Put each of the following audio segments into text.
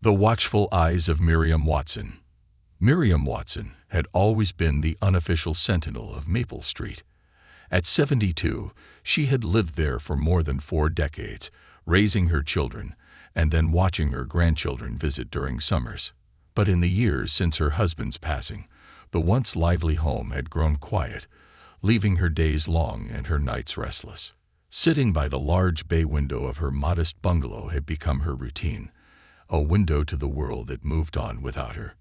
The watchful eyes of Miriam Watson. Miriam Watson had always been the unofficial sentinel of Maple Street. At 72, she had lived there for more than 4 decades, raising her children and then watching her grandchildren visit during summers. But in the years since her husband's passing, the once lively home had grown quiet, leaving her days long and her nights restless. Sitting by the large bay window of her modest bungalow had become her routine, a window to the world that moved on without her.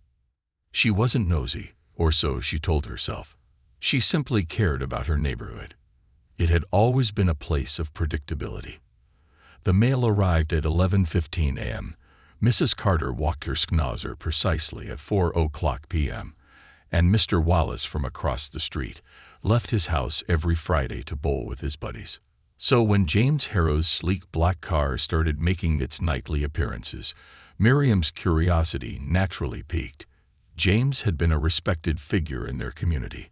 She wasn't nosy, or so she told herself. She simply cared about her neighborhood. It had always been a place of predictability. The mail arrived at 11:15 a.m. Mrs. Carter walked her schnauzer precisely at 4:00 p.m., and Mr. Wallace from across the street left his house every Friday to bowl with his buddies. So when James Harrow's sleek black car started making its nightly appearances, Miriam's curiosity naturally piqued. James had been a respected figure in their community,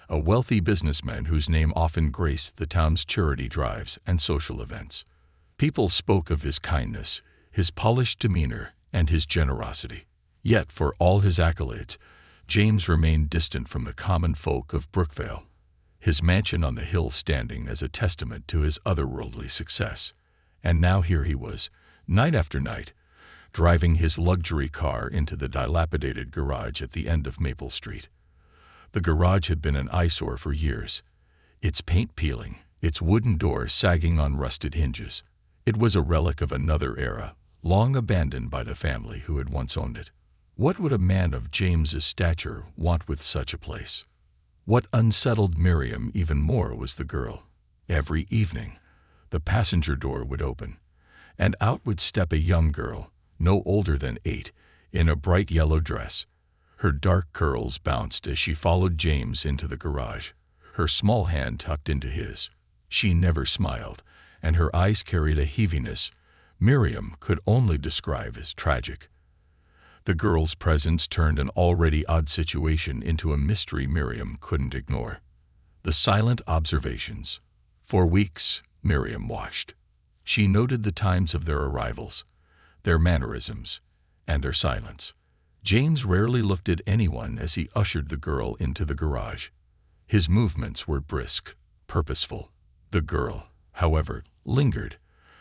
a wealthy businessman whose name often graced the town's charity drives and social events. People spoke of his kindness, his polished demeanor, and his generosity. Yet, for all his accolades, James remained distant from the common folk of Brookvale, his mansion on the hill standing as a testament to his otherworldly success. And now here he was, night after night, driving his luxury car into the dilapidated garage at the end of Maple Street. The garage had been an eyesore for years, its paint peeling, its wooden doors sagging on rusted hinges. It was a relic of another era, long abandoned by the family who had once owned it. What would a man of James's stature want with such a place? What unsettled Miriam even more was the girl. Every evening, the passenger door would open, and out would step a young girl, no older than 8, in a bright yellow dress. Her dark curls bounced as she followed James into the garage, her small hand tucked into his. She never smiled, and her eyes carried a heaviness Miriam could only describe as tragic. The girl's presence turned an already odd situation into a mystery Miriam couldn't ignore. The silent observations. For weeks, Miriam watched. She noted the times of their arrivals, their mannerisms, and their silence. James rarely looked at anyone as he ushered the girl into the garage. His movements were brisk, purposeful. The girl, however, lingered.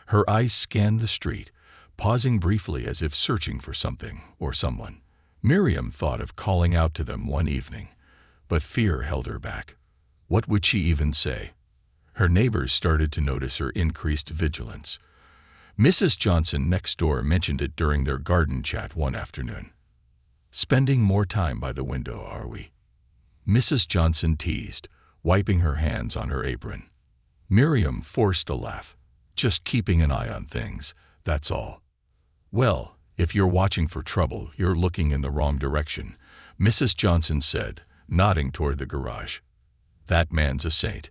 Her eyes scanned the street, pausing briefly as if searching for something or someone. Miriam thought of calling out to them one evening, but fear held her back. What would she even say? Her neighbors started to notice her increased vigilance. Mrs. Johnson next door mentioned it during their garden chat one afternoon. "Spending more time by the window, are we?" Mrs. Johnson teased, wiping her hands on her apron. Miriam forced a laugh. "Just keeping an eye on things, that's all." "Well, if you're watching for trouble, you're looking in the wrong direction," Mrs. Johnson said, nodding toward the garage. "That man's a saint.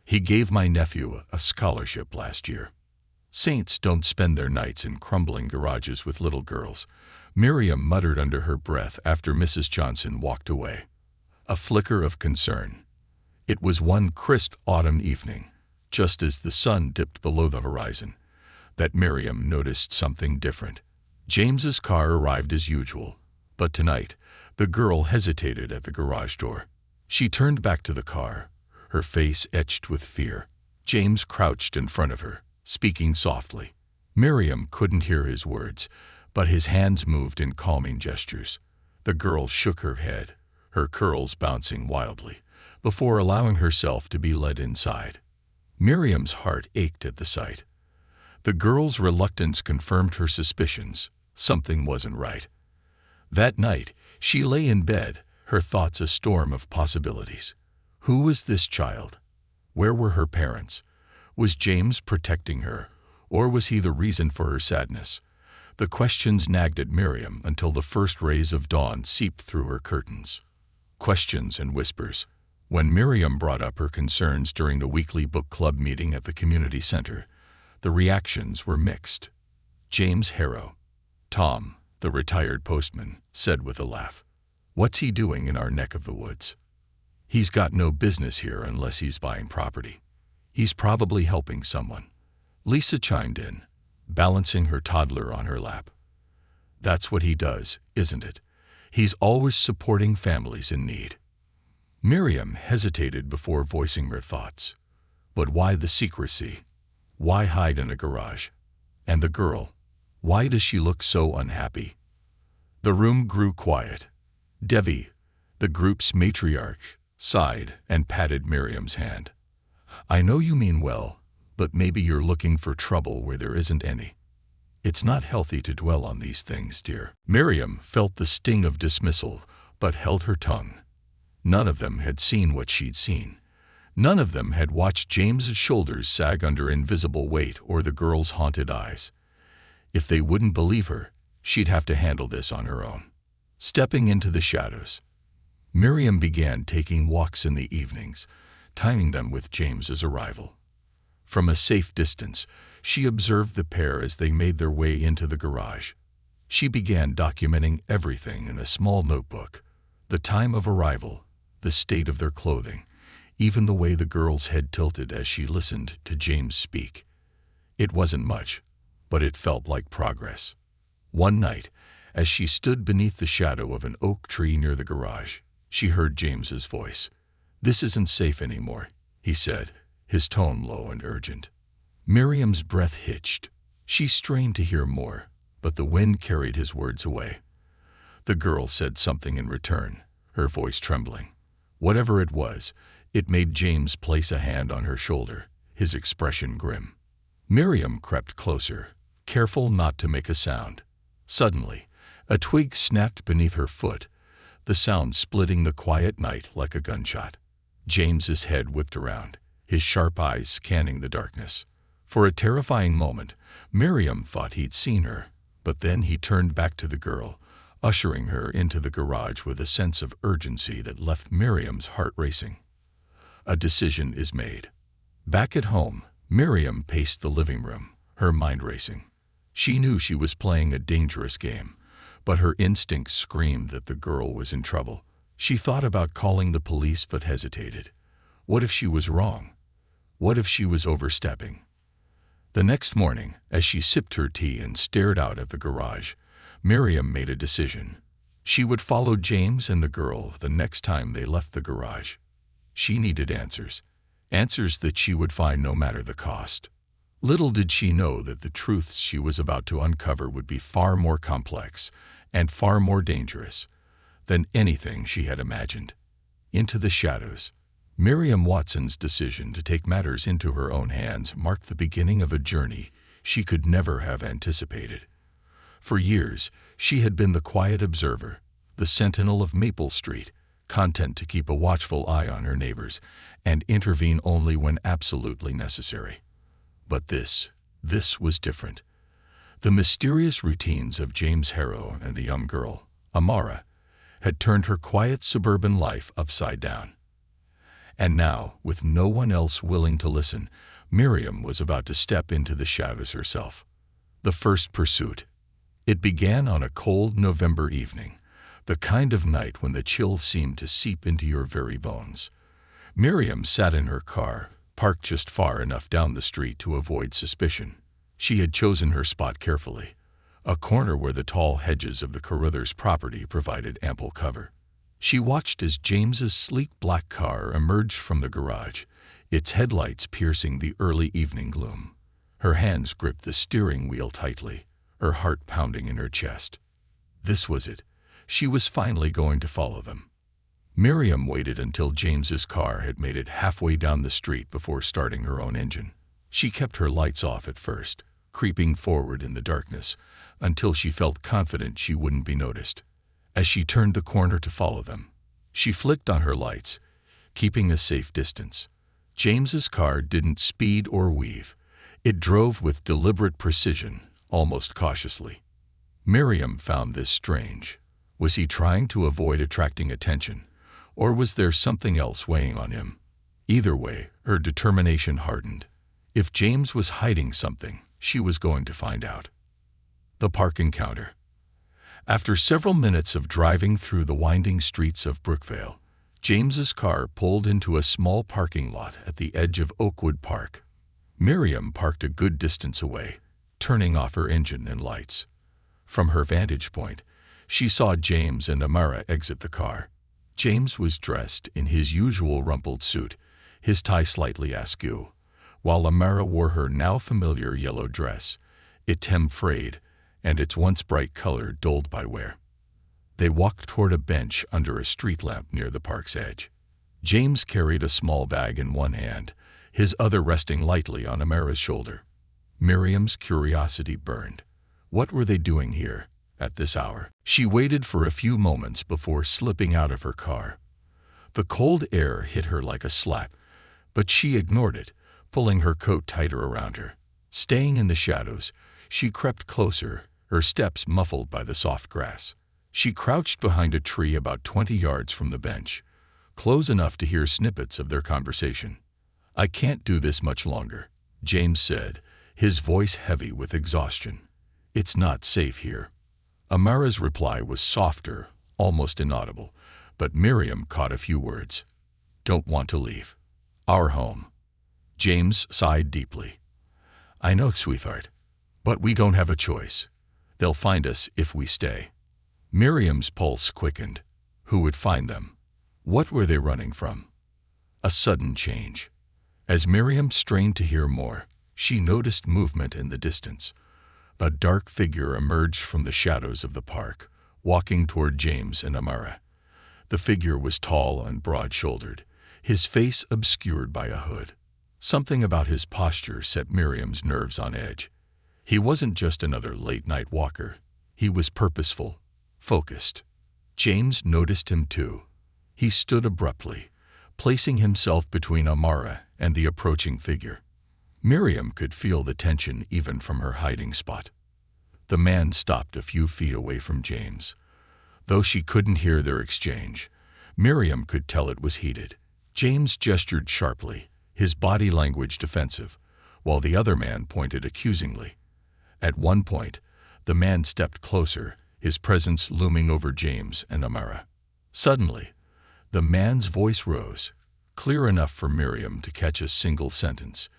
He gave my nephew a scholarship last year." Saints don't spend their nights in crumbling garages with little girls, Miriam muttered under her breath after Mrs. Johnson walked away. A flicker of concern. It was one crisp autumn evening, just as the sun dipped below the horizon, that Miriam noticed something different. James's car arrived as usual, but tonight the girl hesitated at the garage door. She turned back to the car, her face etched with fear. James crouched in front of her, speaking softly. Miriam couldn't hear his words, but his hands moved in calming gestures. The girl shook her head, her curls bouncing wildly, before allowing herself to be led inside. Miriam's heart ached at the sight. The girl's reluctance confirmed her suspicions. Something wasn't right. That night, she lay in bed, her thoughts a storm of possibilities. Who was this child? Where were her parents? Was James protecting her, or was he the reason for her sadness? The questions nagged at Miriam until the first rays of dawn seeped through her curtains. Questions and whispers. When Miriam brought up her concerns during the weekly book club meeting at the community center, the reactions were mixed. James Harrow, Tom, the retired postman, said with a laugh, "What's he doing in our neck of the woods? He's got no business here unless he's buying property. He's probably helping someone." Lisa chimed in, balancing her toddler on her lap. That's what he does, isn't it? He's always supporting families in need. Miriam hesitated before voicing her thoughts. But why the secrecy? Why hide in a garage? And the girl? Why does she look so unhappy? The room grew quiet. Devi, the group's matriarch, sighed and patted Miriam's hand. I know you mean well, but maybe you're looking for trouble where there isn't any. It's not healthy to dwell on these things, dear. Miriam felt the sting of dismissal, but held her tongue. None of them had seen what she'd seen. None of them had watched James's shoulders sag under invisible weight or the girl's haunted eyes. If they wouldn't believe her, she'd have to handle this on her own. Stepping into the shadows, Miriam began taking walks in the evenings, timing them with James's arrival. From a safe distance, she observed the pair as they made their way into the garage. She began documenting everything in a small notebook: the time of arrival, the state of their clothing, even the way the girl's head tilted as she listened to James speak. It wasn't much, but it felt like progress. One night, as she stood beneath the shadow of an oak tree near the garage, she heard James's voice. "This isn't safe anymore," he said, his tone low and urgent. Miriam's breath hitched. She strained to hear more, but the wind carried his words away. The girl said something in return, her voice trembling. Whatever it was, it made James place a hand on her shoulder, his expression grim. Miriam crept closer, careful not to make a sound. Suddenly, a twig snapped beneath her foot, the sound splitting the quiet night like a gunshot. James's head whipped around, his sharp eyes scanning the darkness. For a terrifying moment, Miriam thought he'd seen her, but then he turned back to the girl, ushering her into the garage with a sense of urgency that left Miriam's heart racing. A decision is made. Back at home, Miriam paced the living room, her mind racing. She knew she was playing a dangerous game, but her instincts screamed that the girl was in trouble. She thought about calling the police but hesitated. What if she was wrong? What if she was overstepping? The next morning, as she sipped her tea and stared out at the garage, Miriam made a decision. She would follow James and the girl the next time they left the garage. She needed answers, answers that she would find no matter the cost. Little did she know that the truths she was about to uncover would be far more complex and far more dangerous than anything she had imagined. Into the shadows, Miriam Watson's decision to take matters into her own hands marked the beginning of a journey she could never have anticipated. For years, she had been the quiet observer, the sentinel of Maple Street, content to keep a watchful eye on her neighbors and intervene only when absolutely necessary. But this was different. The mysterious routines of James Harrow and the young girl, Amara, had turned her quiet suburban life upside down. And now, with no one else willing to listen, Miriam was about to step into the shadows herself. The first pursuit. It began on a cold November evening, the kind of night when the chill seemed to seep into your very bones. Miriam sat in her car, parked just far enough down the street to avoid suspicion. She had chosen her spot carefully, a corner where the tall hedges of the Carruthers property provided ample cover. She watched as James's sleek black car emerged from the garage, its headlights piercing the early evening gloom. Her hands gripped the steering wheel tightly, her heart pounding in her chest. This was it. She was finally going to follow them. Miriam waited until James's car had made it halfway down the street before starting her own engine. She kept her lights off at first, creeping forward in the darkness, until she felt confident she wouldn't be noticed. As she turned the corner to follow them, she flicked on her lights, keeping a safe distance. James's car didn't speed or weave. It drove with deliberate precision, almost cautiously. Miriam found this strange. Was he trying to avoid attracting attention, or was there something else weighing on him? Either way, her determination hardened. If James was hiding something, she was going to find out. The park encounter. After several minutes of driving through the winding streets of Brookvale, James's car pulled into a small parking lot at the edge of Oakwood Park. Miriam parked a good distance away, turning off her engine and lights. From her vantage point, she saw James and Amara exit the car. James was dressed in his usual rumpled suit, his tie slightly askew, while Amara wore her now familiar yellow dress, its hem frayed and its once bright color dulled by wear. They walked toward a bench under a street lamp near the park's edge. James carried a small bag in one hand, his other resting lightly on Amara's shoulder. Miriam's curiosity burned. What were they doing here, at this hour? She waited for a few moments before slipping out of her car. The cold air hit her like a slap, but she ignored it, pulling her coat tighter around her. Staying in the shadows, she crept closer, her steps muffled by the soft grass. She crouched behind a tree about 20 yards from the bench, close enough to hear snippets of their conversation. "I can't do this much longer," James said, his voice heavy with exhaustion. "It's not safe here." Amara's reply was softer, almost inaudible, but Miriam caught a few words. "Don't want to leave. Our home." James sighed deeply. "I know, sweetheart, but we don't have a choice. They'll find us if we stay." Miriam's pulse quickened. Who would find them? What were they running from? A sudden change. As Miriam strained to hear more, she noticed movement in the distance. A dark figure emerged from the shadows of the park, walking toward James and Amara. The figure was tall and broad-shouldered, his face obscured by a hood. Something about his posture set Miriam's nerves on edge. He wasn't just another late-night walker. He was purposeful, focused. James noticed him too. He stood abruptly, placing himself between Amara and the approaching figure. Miriam could feel the tension even from her hiding spot. The man stopped a few feet away from James. Though she couldn't hear their exchange, Miriam could tell it was heated. James gestured sharply, his body language defensive, while the other man pointed accusingly. At one point, the man stepped closer, his presence looming over James and Amara. Suddenly, the man's voice rose, clear enough for Miriam to catch a single sentence.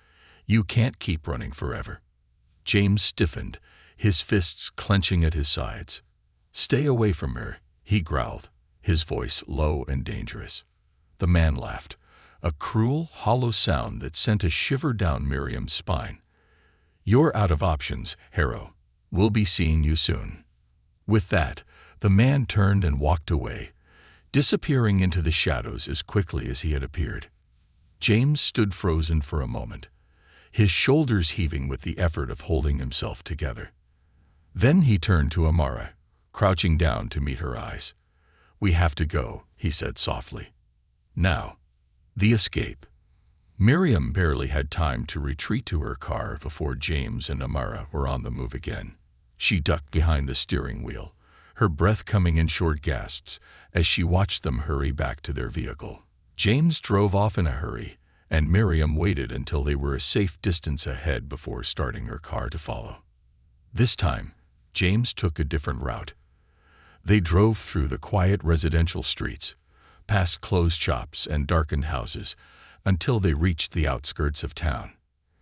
"You can't keep running forever." James stiffened, his fists clenching at his sides. "Stay away from her," he growled, his voice low and dangerous. The man laughed, a cruel, hollow sound that sent a shiver down Miriam's spine. "You're out of options, Harrow. We'll be seeing you soon." With that, the man turned and walked away, disappearing into the shadows as quickly as he had appeared. James stood frozen for a moment, his shoulders heaving with the effort of holding himself together. Then he turned to Amara, crouching down to meet her eyes. "We have to go," he said softly. "Now." The escape. Miriam barely had time to retreat to her car before James and Amara were on the move again. She ducked behind the steering wheel, her breath coming in short gasps as she watched them hurry back to their vehicle. James drove off in a hurry, and Miriam waited until they were a safe distance ahead before starting her car to follow. This time, James took a different route. They drove through the quiet residential streets, past closed shops and darkened houses, until they reached the outskirts of town.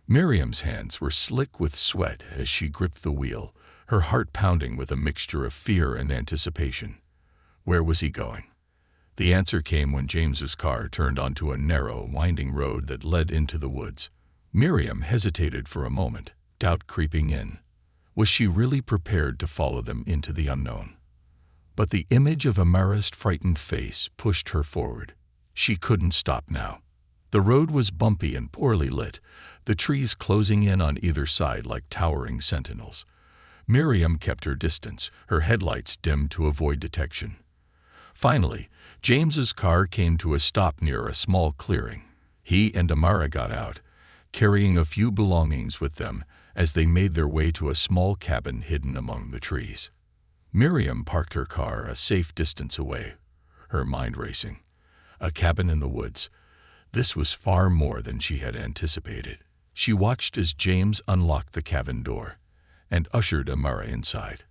Miriam's hands were slick with sweat as she gripped the wheel, her heart pounding with a mixture of fear and anticipation. Where was he going? The answer came when James's car turned onto a narrow, winding road that led into the woods. Miriam hesitated for a moment, doubt creeping in. Was she really prepared to follow them into the unknown? But the image of Amara's frightened face pushed her forward. She couldn't stop now. The road was bumpy and poorly lit, the trees closing in on either side like towering sentinels. Miriam kept her distance, her headlights dimmed to avoid detection. Finally, James's car came to a stop near a small clearing. He and Amara got out, carrying a few belongings with them as they made their way to a small cabin hidden among the trees. Miriam parked her car a safe distance away, her mind racing. A cabin in the woods. This was far more than she had anticipated. She watched as James unlocked the cabin door and ushered Amara inside.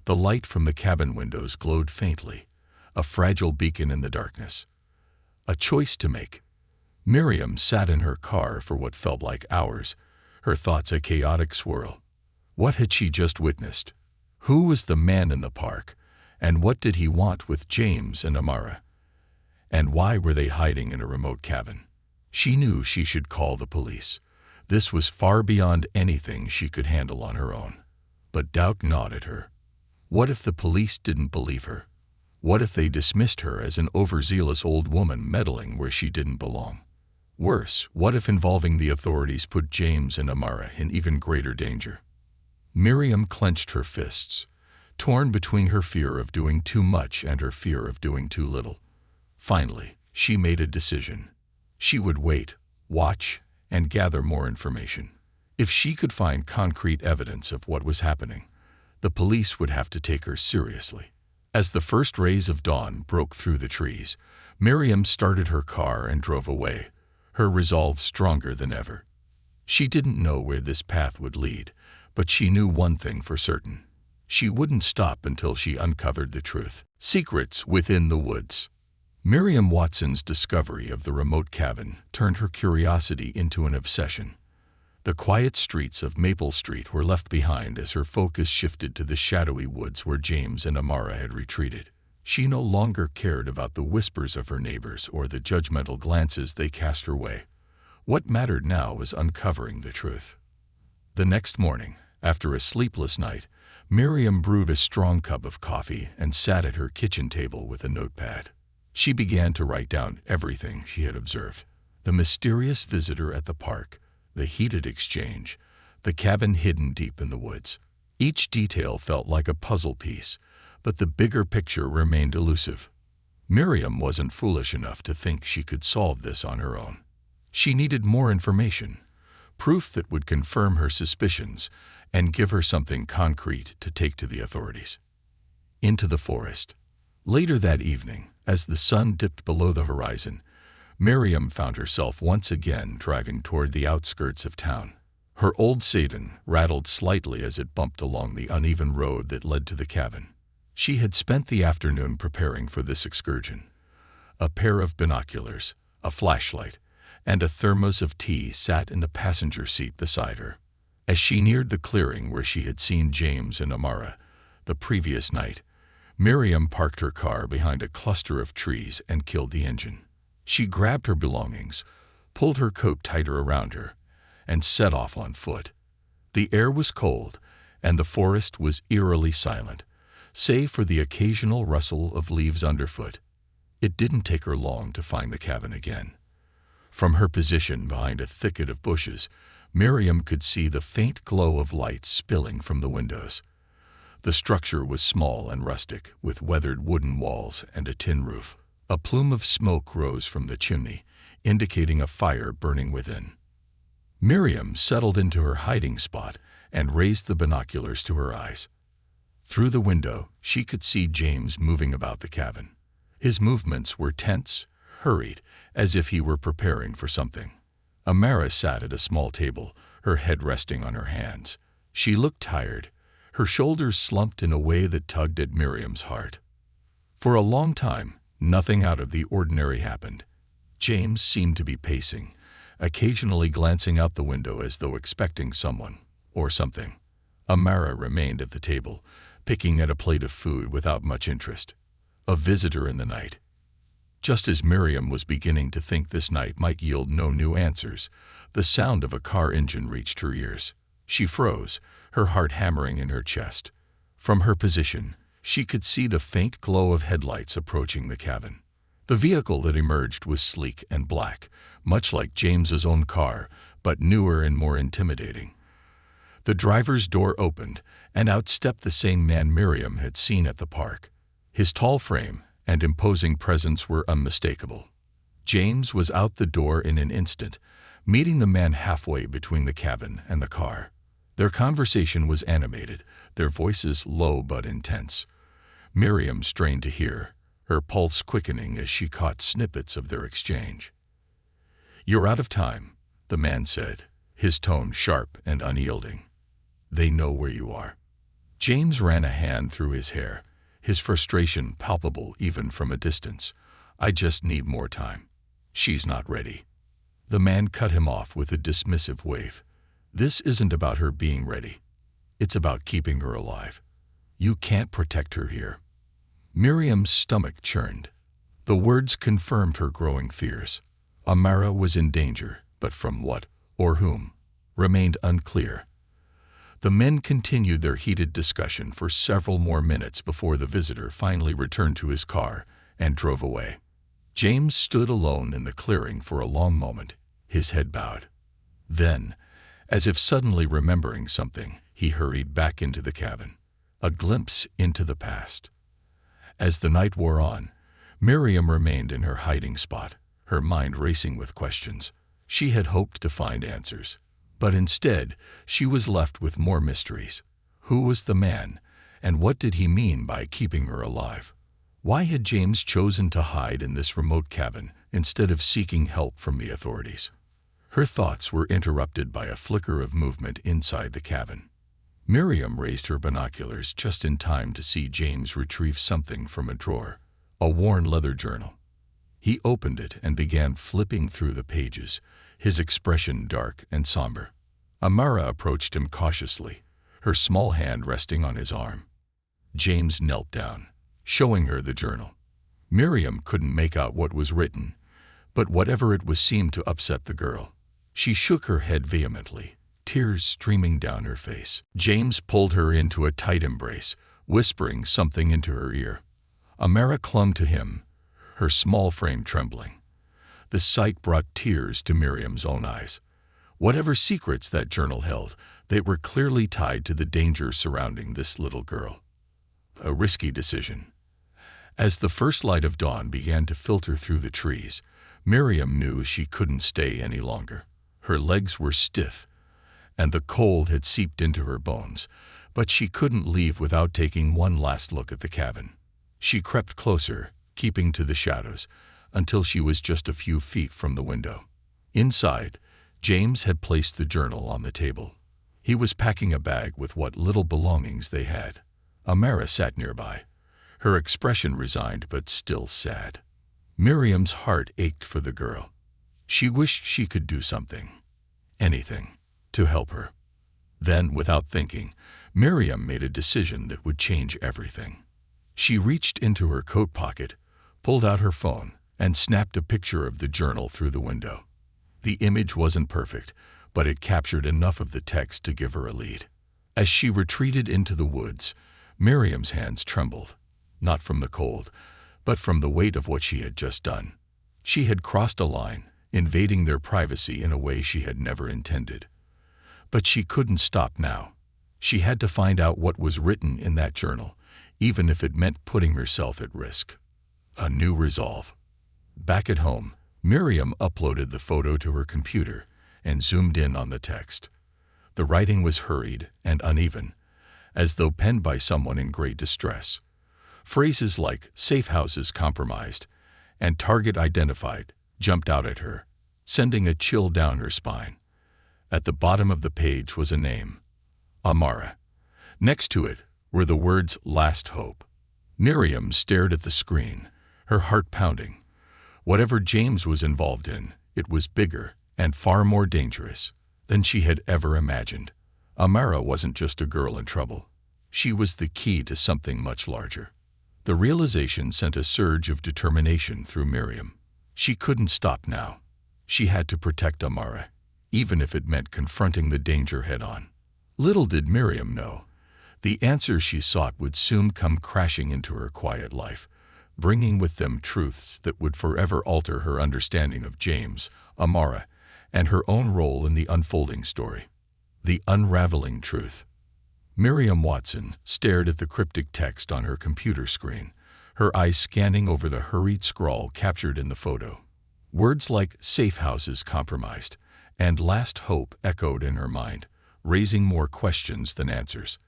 The light from the cabin windows glowed faintly, a fragile beacon in the darkness. A choice to make. Miriam sat in her car for what felt like hours, her thoughts a chaotic swirl. What had she just witnessed? Who was the man in the park, and what did he want with James and Amara? And why were they hiding in a remote cabin? She knew she should call the police. This was far beyond anything she could handle on her own. But doubt gnawed at her. What if the police didn't believe her? What if they dismissed her as an overzealous old woman meddling where she didn't belong? Worse, what if involving the authorities put James and Amara in even greater danger? Miriam clenched her fists, torn between her fear of doing too much and her fear of doing too little. Finally, she made a decision. She would wait, watch, and gather more information. If she could find concrete evidence of what was happening, the police would have to take her seriously. As the first rays of dawn broke through the trees, Miriam started her car and drove away, her resolve stronger than ever. She didn't know where this path would lead, but she knew one thing for certain. She wouldn't stop until she uncovered the truth. Secrets within the woods. Miriam Watson's discovery of the remote cabin turned her curiosity into an obsession. The quiet streets of Maple Street were left behind as her focus shifted to the shadowy woods where James and Amara had retreated. She no longer cared about the whispers of her neighbors or the judgmental glances they cast her way. What mattered now was uncovering the truth. The next morning, after a sleepless night, Miriam brewed a strong cup of coffee and sat at her kitchen table with a notepad. She began to write down everything she had observed. The mysterious visitor at the park, the heated exchange, the cabin hidden deep in the woods. Each detail felt like a puzzle piece, but the bigger picture remained elusive. Miriam wasn't foolish enough to think she could solve this on her own. She needed more information, proof that would confirm her suspicions and give her something concrete to take to the authorities. Into the forest. Later that evening, as the sun dipped below the horizon, Miriam found herself once again driving toward the outskirts of town. Her old sedan rattled slightly as it bumped along the uneven road that led to the cabin. She had spent the afternoon preparing for this excursion. A pair of binoculars, a flashlight, and a thermos of tea sat in the passenger seat beside her. As she neared the clearing where she had seen James and Amara the previous night, Miriam parked her car behind a cluster of trees and killed the engine. She grabbed her belongings, pulled her coat tighter around her, and set off on foot. The air was cold, and the forest was eerily silent, save for the occasional rustle of leaves underfoot. It didn't take her long to find the cabin again. From her position behind a thicket of bushes, Miriam could see the faint glow of light spilling from the windows. The structure was small and rustic, with weathered wooden walls and a tin roof. A plume of smoke rose from the chimney, indicating a fire burning within. Miriam settled into her hiding spot and raised the binoculars to her eyes. Through the window, she could see James moving about the cabin. His movements were tense, hurried, as if he were preparing for something. Amara sat at a small table, her head resting on her hands. She looked tired, her shoulders slumped in a way that tugged at Miriam's heart. For a long time, nothing out of the ordinary happened. James seemed to be pacing, occasionally glancing out the window as though expecting someone or something. Amara remained at the table, picking at a plate of food without much interest. A visitor in the night. Just as Miriam was beginning to think this night might yield no new answers, the sound of a car engine reached her ears. She froze, her heart hammering in her chest. From her position, she could see the faint glow of headlights approaching the cabin. The vehicle that emerged was sleek and black, much like James's own car, but newer and more intimidating. The driver's door opened, and out stepped the same man Miriam had seen at the park. His tall frame and imposing presence were unmistakable. James was out the door in an instant, meeting the man halfway between the cabin and the car. Their conversation was animated, their voices low but intense. Miriam strained to hear, her pulse quickening as she caught snippets of their exchange. "You're out of time," the man said, his tone sharp and unyielding. "They know where you are." James ran a hand through his hair, his frustration palpable even from a distance. "I just need more time. She's not ready." The man cut him off with a dismissive wave. "This isn't about her being ready. It's about keeping her alive. You can't protect her here." Miriam's stomach churned. The words confirmed her growing fears. Amara was in danger, but from what, or whom, remained unclear. The men continued their heated discussion for several more minutes before the visitor finally returned to his car and drove away. James stood alone in the clearing for a long moment, his head bowed. Then, as if suddenly remembering something, he hurried back into the cabin, a glimpse into the past. As the night wore on, Miriam remained in her hiding spot, her mind racing with questions. She had hoped to find answers, but instead she was left with more mysteries. Who was the man, and what did he mean by keeping her alive? Why had James chosen to hide in this remote cabin instead of seeking help from the authorities? Her thoughts were interrupted by a flicker of movement inside the cabin. Miriam raised her binoculars just in time to see James retrieve something from a drawer, a worn leather journal. He opened it and began flipping through the pages, his expression dark and somber. Amara approached him cautiously, her small hand resting on his arm. James knelt down, showing her the journal. Miriam couldn't make out what was written, but whatever it was seemed to upset the girl. She shook her head vehemently, tears streaming down her face. James pulled her into a tight embrace, whispering something into her ear. Amara clung to him, her small frame trembling. The sight brought tears to Miriam's own eyes. Whatever secrets that journal held, they were clearly tied to the danger surrounding this little girl. A risky decision. As the first light of dawn began to filter through the trees, Miriam knew she couldn't stay any longer. Her legs were stiff, and the cold had seeped into her bones, but she couldn't leave without taking one last look at the cabin. She crept closer, keeping to the shadows, until she was just a few feet from the window. Inside, James had placed the journal on the table. He was packing a bag with what little belongings they had. Amara sat nearby, her expression resigned but still sad. Miriam's heart ached for the girl. She wished she could do something, anything, to help her. Then, without thinking, Miriam made a decision that would change everything. She reached into her coat pocket, pulled out her phone, and snapped a picture of the journal through the window. The image wasn't perfect, but it captured enough of the text to give her a lead. As she retreated into the woods, Miriam's hands trembled, not from the cold, but from the weight of what she had just done. She had crossed a line, invading their privacy in a way she had never intended. But she couldn't stop now. She had to find out what was written in that journal, even if it meant putting herself at risk. A new resolve. Back at home, Miriam uploaded the photo to her computer and zoomed in on the text. The writing was hurried and uneven, as though penned by someone in great distress. Phrases like "safe houses compromised" and "target identified" jumped out at her, sending a chill down her spine. At the bottom of the page was a name, Amara. Next to it were the words "Last Hope." Miriam stared at the screen, her heart pounding. Whatever James was involved in, it was bigger and far more dangerous than she had ever imagined. Amara wasn't just a girl in trouble. She was the key to something much larger. The realization sent a surge of determination through Miriam. She couldn't stop now. She had to protect Amara, even if it meant confronting the danger head-on. Little did Miriam know, the answers she sought would soon come crashing into her quiet life, bringing with them truths that would forever alter her understanding of James, Amara, and her own role in the unfolding story. The unraveling truth. Miriam Watson stared at the cryptic text on her computer screen, her eyes scanning over the hurried scrawl captured in the photo. Words like "safe houses compromised" and "last hope" echoed in her mind, raising more questions than answers.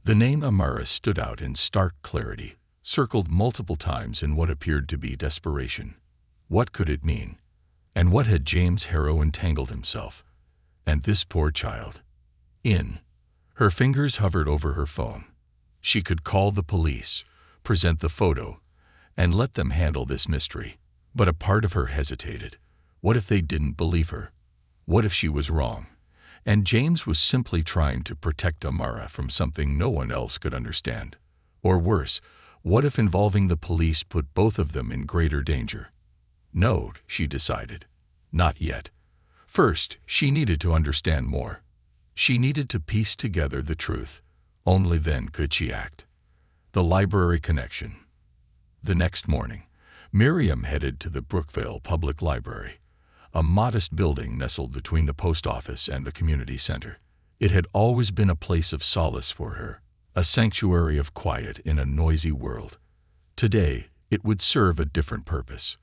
The name Amara stood out in stark clarity, circled multiple times in what appeared to be desperation. What could it mean? And what had James Harrow entangled himself, and this poor child, in? Her fingers hovered over her phone. She could call the police, present the photo, and let them handle this mystery. But a part of her hesitated. What if they didn't believe her? What if she was wrong? and James was simply trying to protect Amara from something no one else could understand. Or worse, what if involving the police put both of them in greater danger? No, she decided. Not yet. First, she needed to understand more. She needed to piece together the truth. Only then could she act. The library connection. The next morning, Miriam headed to the Brookvale Public Library, a modest building nestled between the post office and the community center. It had always been a place of solace for her, a sanctuary of quiet in a noisy world. Today, it would serve a different purpose.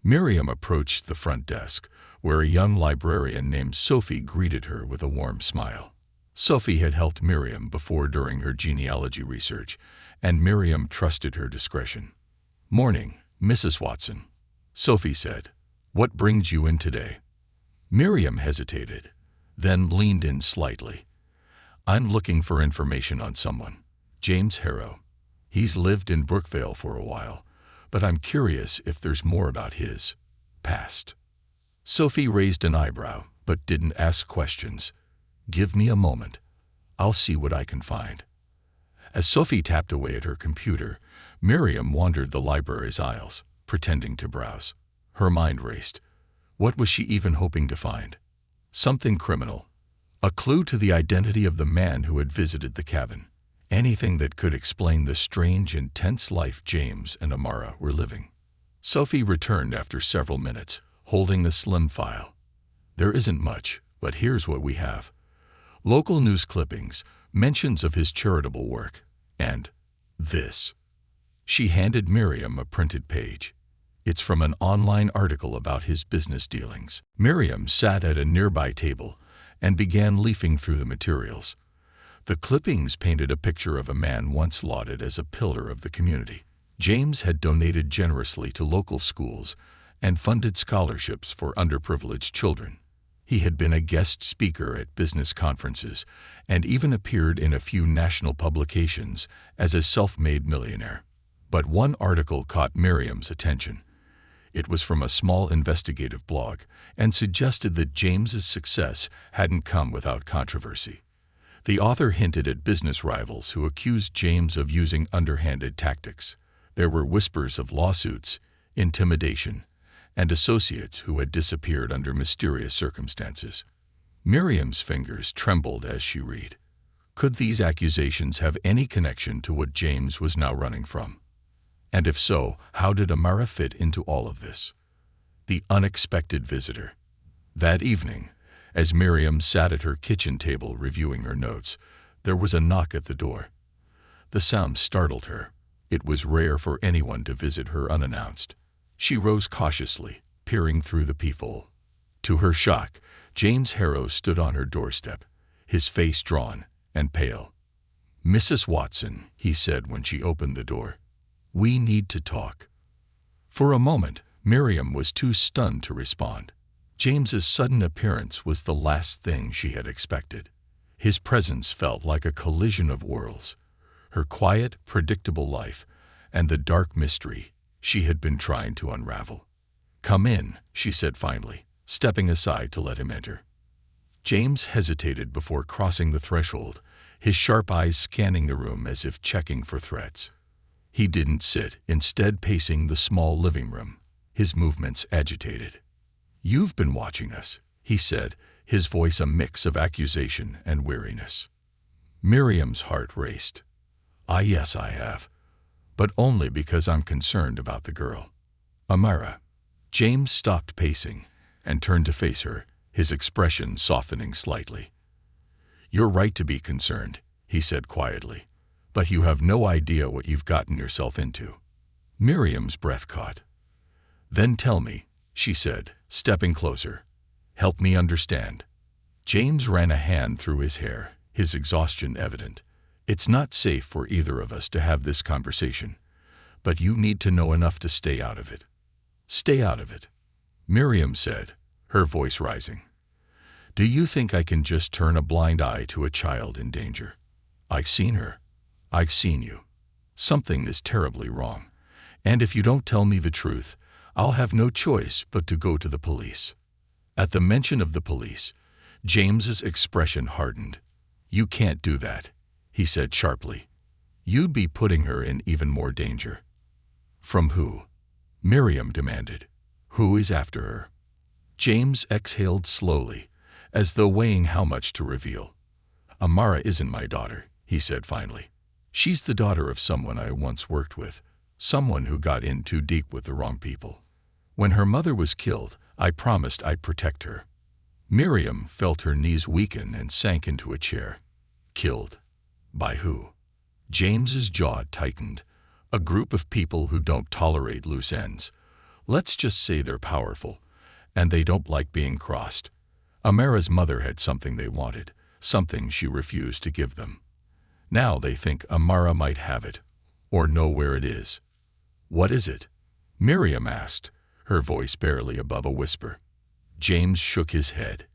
Miriam approached the front desk, where a young librarian named Sophie greeted her with a warm smile. Sophie had helped Miriam before during her genealogy research, and Miriam trusted her discretion. "Morning, Mrs. Watson," Sophie said. "What brings you in today?" Miriam hesitated, then leaned in slightly. "I'm looking for information on someone, James Harrow. He's lived in Brookvale for a while, but I'm curious if there's more about his past." Sophie raised an eyebrow, but didn't ask questions. "Give me a moment. I'll see what I can find." As Sophie tapped away at her computer, Miriam wandered the library's aisles, pretending to browse. Her mind raced. What was she even hoping to find? Something criminal. A clue to the identity of the man who had visited the cabin. Anything that could explain the strange and tense life James and Amara were living. Sophie returned after several minutes, holding a slim file. "There isn't much, but here's what we have. Local news clippings, mentions of his charitable work, and this." She handed Miriam a printed page. "It's from an online article about his business dealings." Miriam sat at a nearby table and began leafing through the materials. The clippings painted a picture of a man once lauded as a pillar of the community. James had donated generously to local schools and funded scholarships for underprivileged children. He had been a guest speaker at business conferences and even appeared in a few national publications as a self-made millionaire. But one article caught Miriam's attention. It was from a small investigative blog and suggested that James's success hadn't come without controversy. The author hinted at business rivals who accused James of using underhanded tactics. There were whispers of lawsuits, intimidation, and associates who had disappeared under mysterious circumstances. Miriam's fingers trembled as she read. Could these accusations have any connection to what James was now running from? And if so, how did Amara fit into all of this? The unexpected visitor. That evening, as Miriam sat at her kitchen table reviewing her notes, there was a knock at the door. The sound startled her. It was rare for anyone to visit her unannounced. She rose cautiously, peering through the peephole. To her shock, James Harrow stood on her doorstep, his face drawn and pale. "Mrs. Watson," he said when she opened the door, "we need to talk." For a moment, Miriam was too stunned to respond. James's sudden appearance was the last thing she had expected. His presence felt like a collision of worlds. Her quiet, predictable life, and the dark mystery she had been trying to unravel. "Come in," she said finally, stepping aside to let him enter. James hesitated before crossing the threshold, his sharp eyes scanning the room as if checking for threats. He didn't sit, instead pacing the small living room, his movements agitated. "You've been watching us," he said, his voice a mix of accusation and weariness. Miriam's heart raced. Yes, I have. But only because I'm concerned about the girl. Amara." James stopped pacing and turned to face her, his expression softening slightly. "You're right to be concerned," he said quietly, "but you have no idea what you've gotten yourself into." Miriam's breath caught. "Then tell me," she said, stepping closer. "Help me understand." James ran a hand through his hair, his exhaustion evident. "It's not safe for either of us to have this conversation, but you need to know enough to stay out of it." "Stay out of it," Miriam said, her voice rising. "Do you think I can just turn a blind eye to a child in danger? I've seen her. I've seen you. Something is terribly wrong, and if you don't tell me the truth, I'll have no choice but to go to the police." At the mention of the police, James's expression hardened. "You can't do that," he said sharply. "You'd be putting her in even more danger." "From who?" Miriam demanded. "Who is after her?" James exhaled slowly, as though weighing how much to reveal. "Amara isn't my daughter," he said finally. "She's the daughter of someone I once worked with, someone who got in too deep with the wrong people. When her mother was killed, I promised I'd protect her." Miriam felt her knees weaken and sank into a chair. "Killed? By who?" James's jaw tightened. "A group of people who don't tolerate loose ends. Let's just say they're powerful, and they don't like being crossed. Amara's mother had something they wanted, something she refused to give them. Now they think Amara might have it, or know where it is." "What is it?" Miriam asked, her voice barely above a whisper. James shook his head.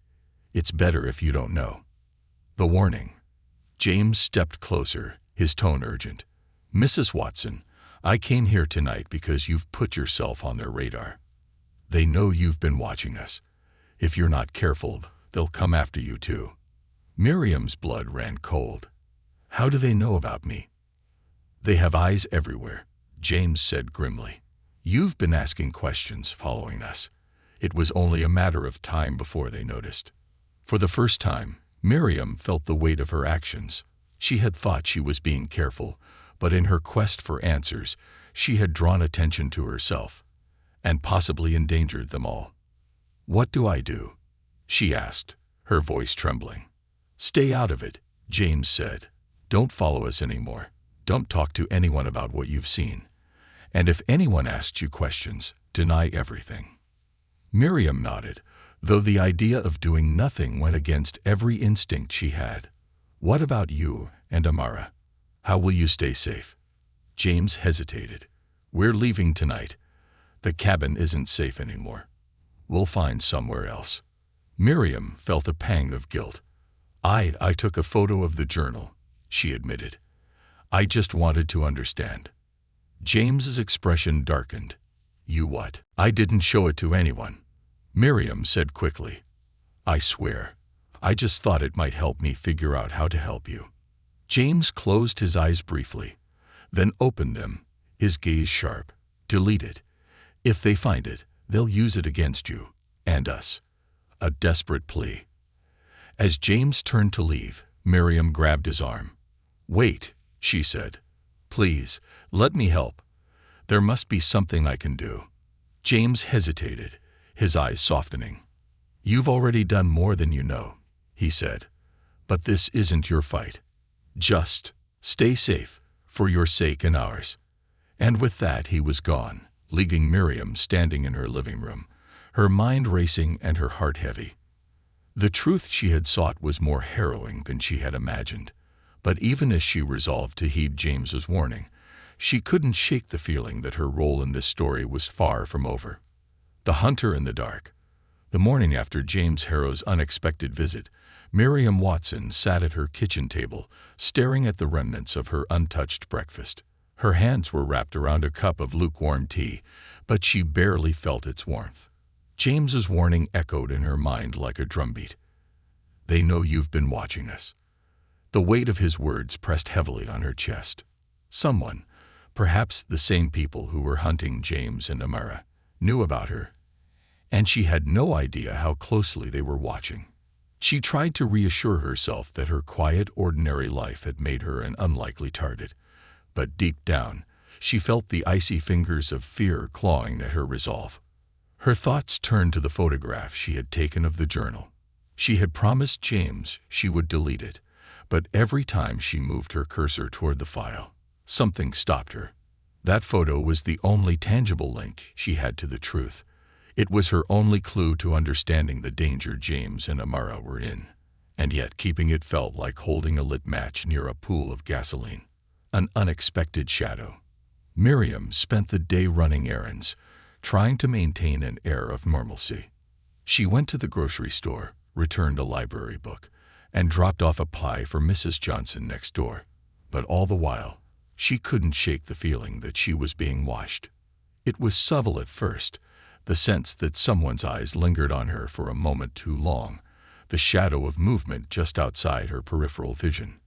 "It's better if you don't know." "The warning." James stepped closer, his tone urgent. "Mrs. Watson, I came here tonight because you've put yourself on their radar. They know you've been watching us. If you're not careful, they'll come after you too." Miriam's blood ran cold. "How do they know about me?" "They have eyes everywhere," James said grimly. "You've been asking questions, following us. It was only a matter of time before they noticed." For the first time, Miriam felt the weight of her actions. She had thought she was being careful, but in her quest for answers, she had drawn attention to herself, and possibly endangered them all. "What do I do?" she asked, her voice trembling. "Stay out of it," James said. "Don't follow us anymore. Don't talk to anyone about what you've seen. And if anyone asks you questions, deny everything." Miriam nodded, though the idea of doing nothing went against every instinct she had. "What about you and Amara? How will you stay safe?" James hesitated. "We're leaving tonight. The cabin isn't safe anymore. We'll find somewhere else." Miriam felt a pang of guilt. I took a photo of the journal," she admitted. "I just wanted to understand." James's expression darkened. "You what?" "I didn't show it to anyone," Miriam said quickly. "I swear. I just thought it might help me figure out how to help you." James closed his eyes briefly, then opened them, his gaze sharp. "Delete it. If they find it, they'll use it against you, and us." A desperate plea. As James turned to leave, Miriam grabbed his arm. "Wait," she said. "Please, let me help. There must be something I can do." James hesitated, his eyes softening. "You've already done more than you know," he said. "But this isn't your fight. Just stay safe, for your sake and ours." And with that he was gone, leaving Miriam standing in her living room, her mind racing and her heart heavy. The truth she had sought was more harrowing than she had imagined, but even as she resolved to heed James's warning, she couldn't shake the feeling that her role in this story was far from over. The hunter in the dark. The morning after James Harrow's unexpected visit, Miriam Watson sat at her kitchen table, staring at the remnants of her untouched breakfast. Her hands were wrapped around a cup of lukewarm tea, but she barely felt its warmth. James's warning echoed in her mind like a drumbeat. "They know you've been watching us." The weight of his words pressed heavily on her chest. Someone, perhaps the same people who were hunting James and Amara, knew about her, and she had no idea how closely they were watching. She tried to reassure herself that her quiet, ordinary life had made her an unlikely target, but deep down, she felt the icy fingers of fear clawing at her resolve. Her thoughts turned to the photograph she had taken of the journal. She had promised James she would delete it, but every time she moved her cursor toward the file, something stopped her. That photo was the only tangible link she had to the truth. It was her only clue to understanding the danger James and Amara were in, and yet keeping it felt like holding a lit match near a pool of gasoline. An unexpected shadow. Miriam spent the day running errands, trying to maintain an air of normalcy. She went to the grocery store, returned a library book, and dropped off a pie for Mrs. Johnson next door. But all the while, she couldn't shake the feeling that she was being watched. It was subtle at first, the sense that someone's eyes lingered on her for a moment too long, the shadow of movement just outside her peripheral vision.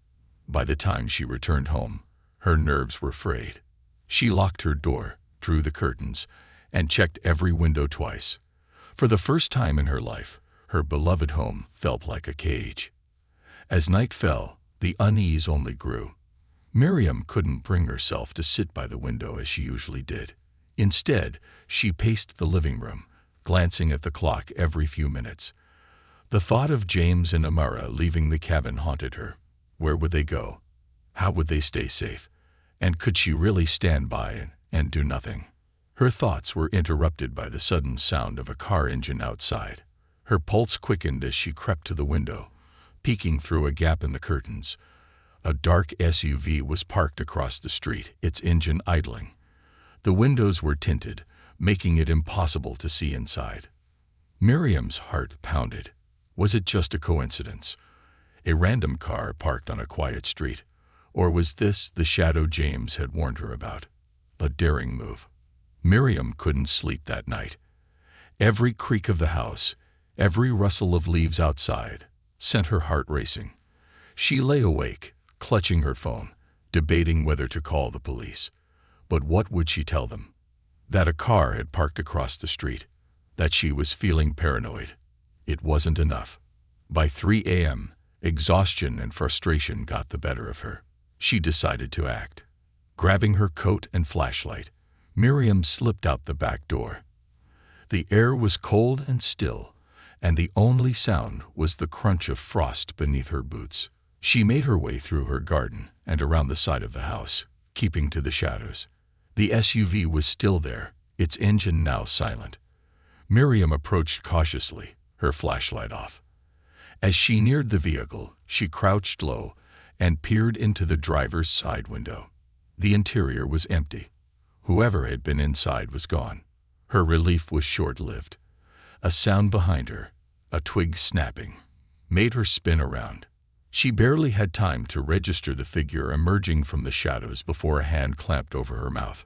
By the time she returned home, her nerves were frayed. She locked her door, drew the curtains, and checked every window twice. For the first time in her life, her beloved home felt like a cage. As night fell, the unease only grew. Miriam couldn't bring herself to sit by the window as she usually did. Instead, she paced the living room, glancing at the clock every few minutes. The thought of James and Amara leaving the cabin haunted her. Where would they go? How would they stay safe? And could she really stand by and do nothing? Her thoughts were interrupted by the sudden sound of a car engine outside. Her pulse quickened as she crept to the window, peeking through a gap in the curtains. A dark SUV was parked across the street, its engine idling. The windows were tinted, making it impossible to see inside. Miriam's heart pounded. Was it just a coincidence? A random car parked on a quiet street? Or was this the shadow James had warned her about? A daring move. Miriam couldn't sleep that night. Every creak of the house, every rustle of leaves outside, sent her heart racing. She lay awake, clutching her phone, debating whether to call the police. But what would she tell them? That a car had parked across the street, that she was feeling paranoid. It wasn't enough. By 3 a.m., exhaustion and frustration got the better of her. She decided to act. Grabbing her coat and flashlight, Miriam slipped out the back door. The air was cold and still, and the only sound was the crunch of frost beneath her boots. She made her way through her garden and around the side of the house, keeping to the shadows. The SUV was still there, its engine now silent. Miriam approached cautiously, her flashlight off. As she neared the vehicle, she crouched low and peered into the driver's side window. The interior was empty. Whoever had been inside was gone. Her relief was short-lived. A sound behind her, a twig snapping, made her spin around. She barely had time to register the figure emerging from the shadows before a hand clamped over her mouth.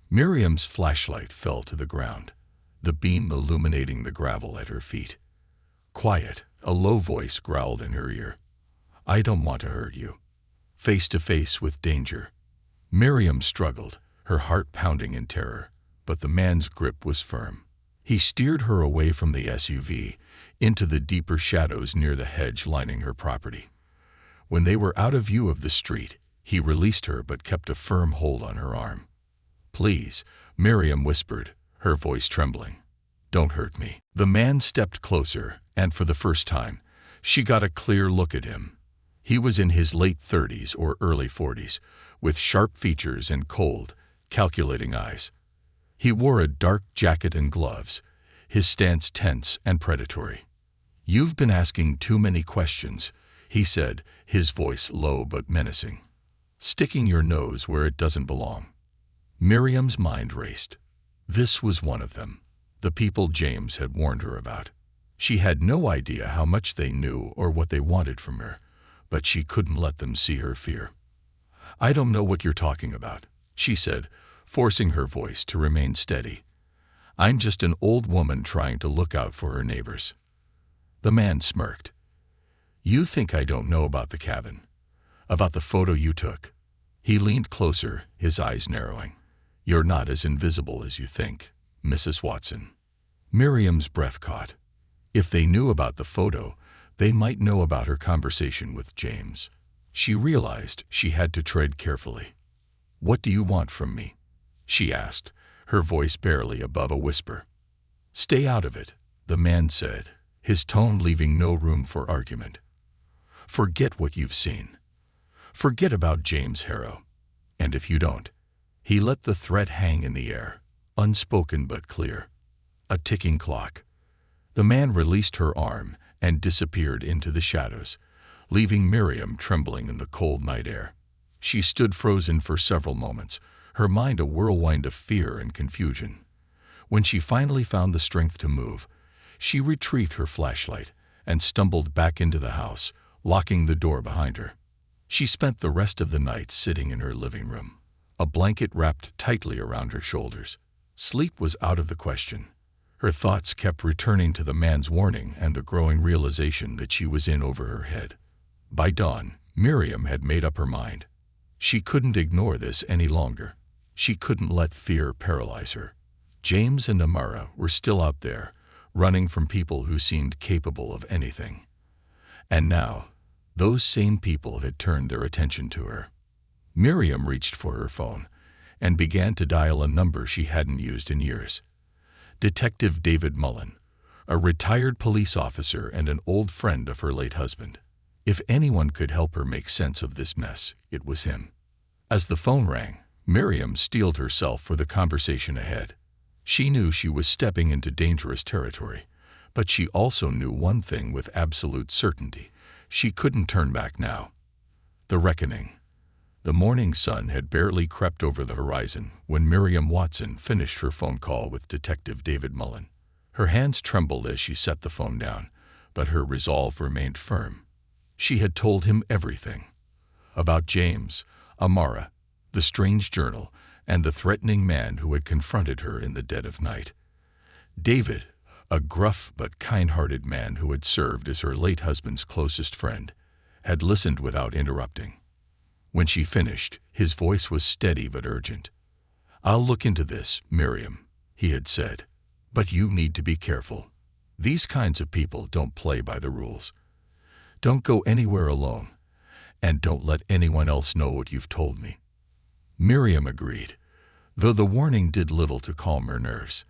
Miriam's flashlight fell to the ground, the beam illuminating the gravel at her feet. Quiet, a low voice growled in her ear. "I don't want to hurt you." Face to face with danger, Miriam struggled, her heart pounding in terror, but the man's grip was firm. He steered her away from the SUV, into the deeper shadows near the hedge lining her property. When they were out of view of the street, he released her but kept a firm hold on her arm. "Please," Miriam whispered, her voice trembling. "Don't hurt me." The man stepped closer, and for the first time, she got a clear look at him. He was in his late 30s or early 40s, with sharp features and cold, calculating eyes. He wore a dark jacket and gloves, his stance tense and predatory. "You've been asking too many questions," he said, his voice low but menacing. "Sticking your nose where it doesn't belong." Miriam's mind raced. This was one of them, the people James had warned her about. She had no idea how much they knew or what they wanted from her, but she couldn't let them see her fear. "I don't know what you're talking about," she said, forcing her voice to remain steady. "I'm just an old woman trying to look out for her neighbors." The man smirked. "You think I don't know about the cabin? About the photo you took?" He leaned closer, his eyes narrowing. "You're not as invisible as you think, Mrs. Watson." Miriam's breath caught. If they knew about the photo, they might know about her conversation with James. She realized she had to tread carefully. "What do you want from me?" she asked, her voice barely above a whisper. "Stay out of it," the man said, his tone leaving no room for argument. "Forget what you've seen. Forget about James Harrow. And if you don't..." He let the threat hang in the air, unspoken but clear. A ticking clock. The man released her arm and disappeared into the shadows, leaving Miriam trembling in the cold night air. She stood frozen for several moments, her mind a whirlwind of fear and confusion. When she finally found the strength to move, she retrieved her flashlight and stumbled back into the house, locking the door behind her. She spent the rest of the night sitting in her living room, a blanket wrapped tightly around her shoulders. Sleep was out of the question. Her thoughts kept returning to the man's warning and the growing realization that she was in over her head. By dawn, Miriam had made up her mind. She couldn't ignore this any longer. She couldn't let fear paralyze her. James and Amara were still out there, running from people who seemed capable of anything. And now, those same people had turned their attention to her. Miriam reached for her phone and began to dial a number she hadn't used in years. Detective David Mullen, a retired police officer and an old friend of her late husband. If anyone could help her make sense of this mess, it was him. As the phone rang, Miriam steeled herself for the conversation ahead. She knew she was stepping into dangerous territory, but she also knew one thing with absolute certainty: she couldn't turn back now. The reckoning. The morning sun had barely crept over the horizon when Miriam Watson finished her phone call with Detective David Mullen. Her hands trembled as she set the phone down, but her resolve remained firm. She had told him everything. About James, Amara, the strange journal, and the threatening man who had confronted her in the dead of night. David, a gruff but kind-hearted man who had served as her late husband's closest friend, had listened without interrupting. When she finished, his voice was steady but urgent. "I'll look into this, Miriam," he had said. "But you need to be careful. These kinds of people don't play by the rules. Don't go anywhere alone, and don't let anyone else know what you've told me." Miriam agreed, though the warning did little to calm her nerves.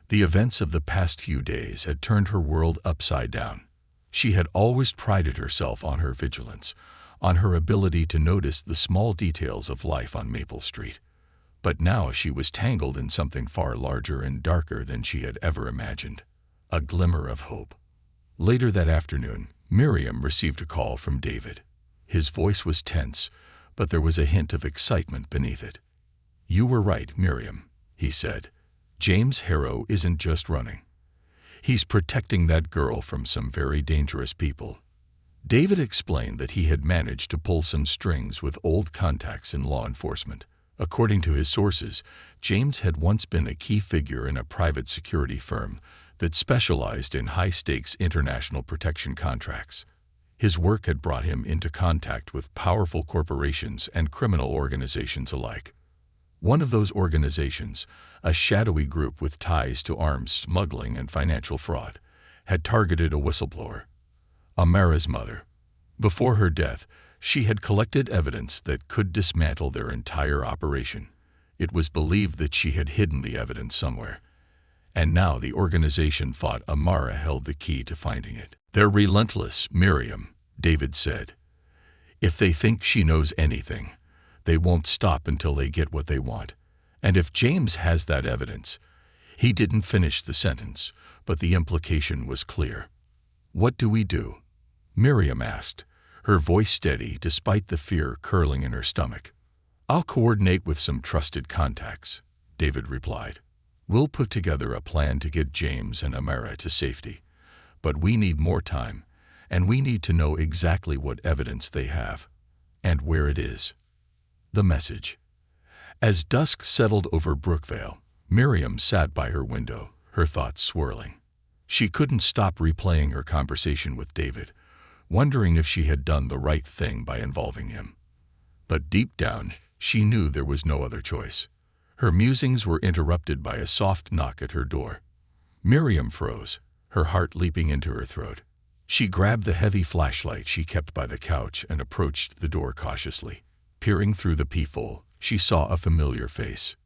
The events of the past few days had turned her world upside down. She had always prided herself on her vigilance, on her ability to notice the small details of life on Maple Street. But now she was tangled in something far larger and darker than she had ever imagined. A glimmer of hope. Later that afternoon, Miriam received a call from David. His voice was tense, but there was a hint of excitement beneath it. "You were right, Miriam," he said. "James Harrow isn't just running. He's protecting that girl from some very dangerous people." David explained that he had managed to pull some strings with old contacts in law enforcement. According to his sources, James had once been a key figure in a private security firm that specialized in high-stakes international protection contracts. His work had brought him into contact with powerful corporations and criminal organizations alike. One of those organizations, a shadowy group with ties to arms smuggling and financial fraud, had targeted a whistleblower, Amara's mother. Before her death, she had collected evidence that could dismantle their entire operation. It was believed that she had hidden the evidence somewhere, and now the organization thought Amara held the key to finding it. "They're relentless, Miriam," David said. "If they think she knows anything, they won't stop until they get what they want. And if James has that evidence—" He didn't finish the sentence, but the implication was clear. "What do we do?" Miriam asked, her voice steady despite the fear curling in her stomach. "I'll coordinate with some trusted contacts," David replied. "We'll put together a plan to get James and Amara to safety. But we need more time, and we need to know exactly what evidence they have, and where it is." The message. As dusk settled over Brookvale, Miriam sat by her window, her thoughts swirling. She couldn't stop replaying her conversation with David, wondering if she had done the right thing by involving him. But deep down, she knew there was no other choice. Her musings were interrupted by a soft knock at her door. Miriam froze, her heart leaping into her throat. She grabbed the heavy flashlight she kept by the couch and approached the door cautiously. Peering through the peephole, she saw a familiar face.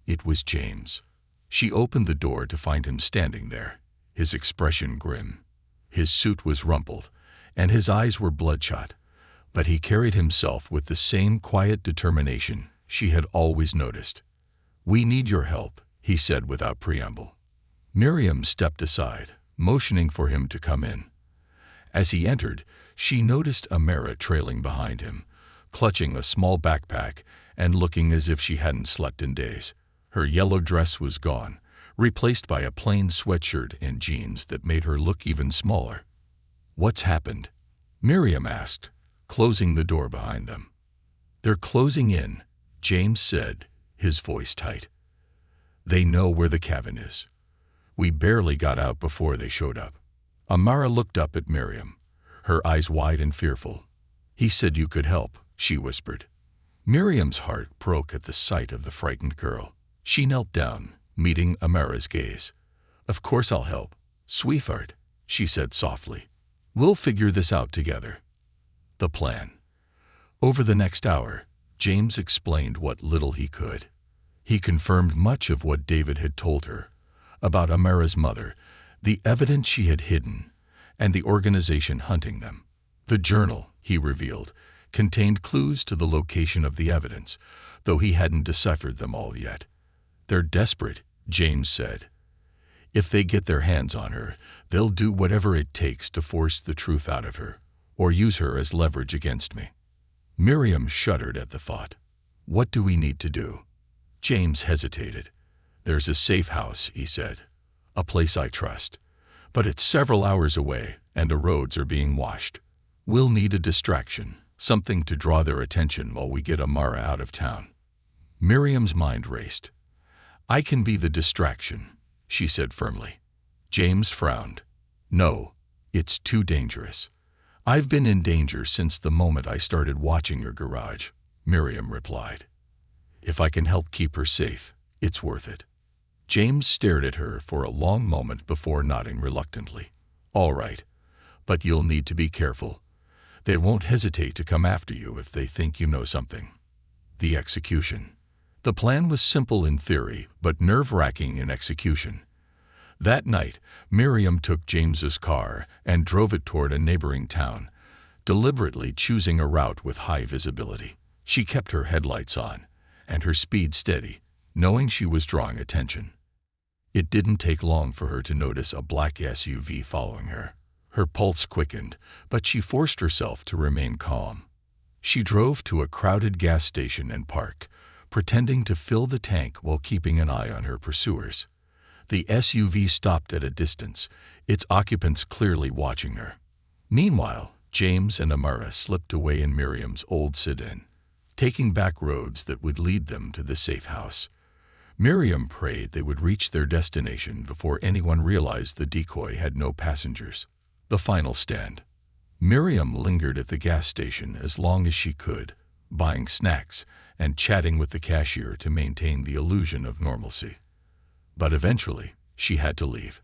It was James. She opened the door to find him standing there, his expression grim. His suit was rumpled, and his eyes were bloodshot, but he carried himself with the same quiet determination she had always noticed. "We need your help," he said without preamble. Miriam stepped aside, motioning for him to come in. As he entered, she noticed Amara trailing behind him, clutching a small backpack and looking as if she hadn't slept in days. Her yellow dress was gone, replaced by a plain sweatshirt and jeans that made her look even smaller. "What's happened?" Miriam asked, closing the door behind them. "They're closing in," James said, his voice tight. "They know where the cabin is. We barely got out before they showed up. Amara looked up at Miriam, her eyes wide and fearful. He said you could help, she whispered. Miriam's heart broke at the sight of the frightened girl. She knelt down, meeting Amara's gaze. Of course I'll help, sweetheart, she said softly. We'll figure this out together. The plan. Over the next hour, James explained what little he could. He confirmed much of what David had told her about Amara's mother, the evidence she had hidden, and the organization hunting them. The journal, he revealed, contained clues to the location of the evidence, though he hadn't deciphered them all yet. They're desperate, James said. If they get their hands on her, they'll do whatever it takes to force the truth out of her, or use her as leverage against me. Miriam shuddered at the thought. What do we need to do? James hesitated. There's a safe house, he said. A place I trust. But it's several hours away, and the roads are being washed. We'll need a distraction, something to draw their attention while we get Amara out of town. Miriam's mind raced. I can be the distraction, she said firmly. James frowned. No, it's too dangerous. I've been in danger since the moment I started watching your garage, Miriam replied. If I can help keep her safe, it's worth it. James stared at her for a long moment before nodding reluctantly. All right, but you'll need to be careful. They won't hesitate to come after you if they think you know something. The execution. The plan was simple in theory, but nerve-wracking in execution. That night, Miriam took James's car and drove it toward a neighboring town, deliberately choosing a route with high visibility. She kept her headlights on and her speed steady, knowing she was drawing attention. It didn't take long for her to notice a black SUV following her. Her pulse quickened, but she forced herself to remain calm. She drove to a crowded gas station and parked, pretending to fill the tank while keeping an eye on her pursuers. The SUV stopped at a distance, its occupants clearly watching her. Meanwhile, James and Amara slipped away in Miriam's old sedan, taking back roads that would lead them to the safe house. Miriam prayed they would reach their destination before anyone realized the decoy had no passengers. The final stand. Miriam lingered at the gas station as long as she could, buying snacks and chatting with the cashier to maintain the illusion of normalcy. But eventually, she had to leave.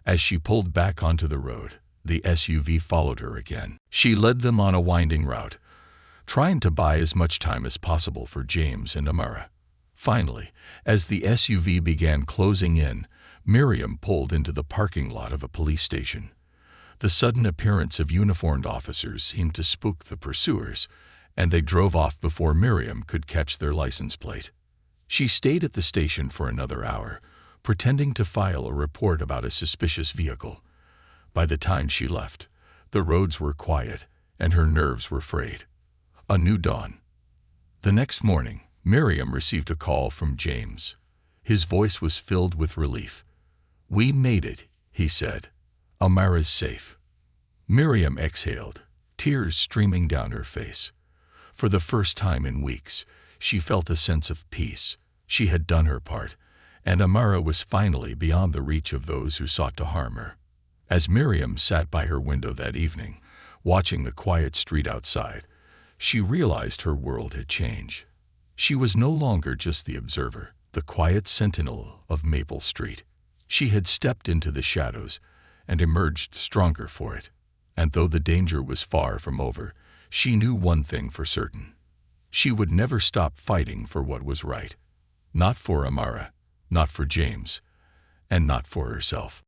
As she pulled back onto the road, the SUV followed her again. She led them on a winding route, trying to buy as much time as possible for James and Amara. Finally, as the SUV began closing in, Miriam pulled into the parking lot of a police station. The sudden appearance of uniformed officers seemed to spook the pursuers, and they drove off before Miriam could catch their license plate. She stayed at the station for another hour, pretending to file a report about a suspicious vehicle. By the time she left, the roads were quiet and her nerves were frayed. A new dawn. The next morning, Miriam received a call from James. His voice was filled with relief. "We made it," he said. "Amara's safe." Miriam exhaled, tears streaming down her face. For the first time in weeks, she felt a sense of peace. She had done her part, and Amara was finally beyond the reach of those who sought to harm her. As Miriam sat by her window that evening, watching the quiet street outside, she realized her world had changed. She was no longer just the observer, the quiet sentinel of Maple Street. She had stepped into the shadows and emerged stronger for it. And though the danger was far from over, she knew one thing for certain. She would never stop fighting for what was right. Not for Amara, not for James, and not for herself.